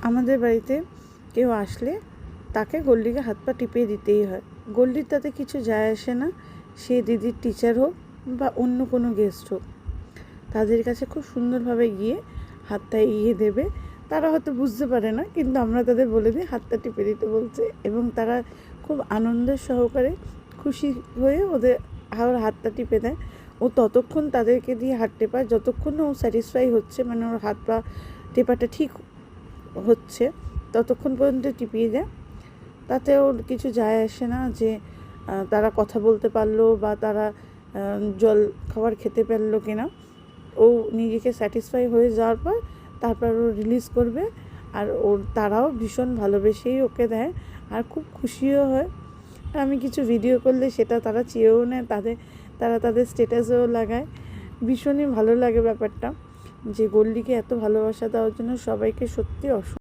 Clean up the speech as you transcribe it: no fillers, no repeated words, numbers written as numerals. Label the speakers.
Speaker 1: আমাদের বাড়িতে কেউ আসলে তাকে গোল্ডিকে হাত পা টিপিয়ে দিতেই হয়। গোল্ডির তাতে কিছু যায় আসে না, সে দিদির টিচার হোক বা অন্য কোনো গেস্ট হোক, তাদের কাছে খুব সুন্দরভাবে গিয়ে হাতটা এগিয়ে দেবে। তারা হয়তো বুঝতে পারে না, কিন্তু আমরা তাদের বলে দিই হাতটা টিপে দিতে বলছে, এবং তারা খুব আনন্দের সহকারে খুশি হয়ে ওদের হাতটা টিপে দেয়। ও ততক্ষণ তাদেরকে দিয়ে হাত টেপায় যতক্ষণ না ও স্যাটিসফাই হচ্ছে, মানে ওর হাত পা টেপাটা ঠিক হচ্ছে, ততক্ষণ পর্যন্ত টিপিয়ে দেয়। তাতে ওর কিছু যায় আসে না যে তারা কথা বলতে পারলো বা তারা জল খাবার খেতে পারলো কিনা। ও নিজেকে স্যাটিসফাই হয়ে যাওয়ার পর তারপর ও রিলিজ করবে। আর তারাও ভীষণ ভালোবেসেই ওকে দেয়, আর খুব খুশিও হয়। আমি কিছু ভিডিও করলে সেটা তারা চেয়েও নেয়, তারা তাদের স্ট্যাটাসেও লাগায়। ভীষণই ভালো লাগে ব্যাপারটা, যে গোল্ডিকে এত ভালোবাসা দেওয়ার জন্য সবাইকে সত্যি